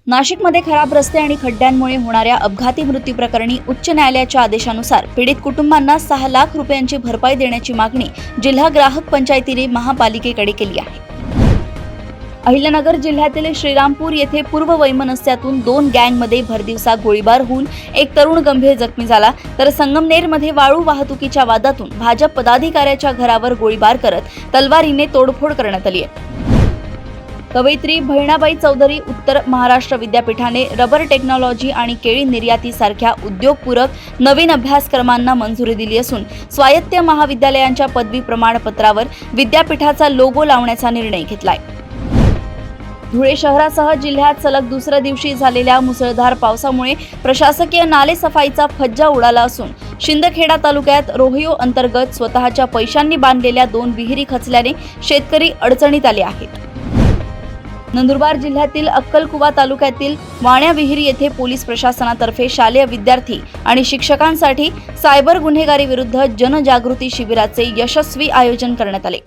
नाशिकमध्ये खराब रस्ते आणि खड्ड्यांमुळे होणाऱ्या अपघाती मृत्यू प्रकरणी उच्च न्यायालयाच्या आदेशानुसार पीडित कुटुंबांना 6 लाख रुपयांची भरपाई देण्याची मागणी जिल्हा ग्राहक पंचायतीने महापालिकेकडे केली आहे। अहिल्यानगर जिल्ह्यातील श्रीरामपूर येथे पूर्व वैमनस्यातून 2 गँगमध्ये भरदिवसा गोळीबार होऊन एक तरुण गंभीर जखमी झाला, तर संगमनेरमध्ये वाळू वाहतुकीच्या वादातून भाजप पदाधिकाऱ्याच्या घरावर गोळीबार करत तलवारीने तोडफोड करण्यात आली आहे। कवयित्री बहिणाबाई चौधरी उत्तर महाराष्ट्र विद्यापीठाने रबर टेक्नॉलॉजी आणि केळी निर्यातीसारख्या उद्योगपूरक नवीन अभ्यासक्रमांना मंजुरी दिली असून स्वायत्त महाविद्यालयांच्या पदवी प्रमाणपत्रावर विद्यापीठाचा लोगो लावण्याचा निर्णय घेतलाय। धुळे शहरासह जिल्ह्यात सलग दुसऱ्या दिवशी झालेल्या मुसळधार पावसामुळे प्रशासकीय नाले सफाईचा फज्जा उडाला असून शिंदखेडा तालुक्यात रोहिओ अंतर्गत स्वतःच्या पैशांनी बांधलेल्या 2 विहिरी खचल्याने शेतकरी अडचणीत आले आहेत। नंदुरबार जिल्ह्यातील अक्कलकुवा तालुक्यातील वाण्या विहिरी येथे पोलीस प्रशासनातर्फे शालेय विद्यार्थी आणि शिक्षकांसाठी सायबर गुन्हेगारी विरुद्ध जनजागृती शिबिराचे यशस्वी आयोजन करण्यात आले।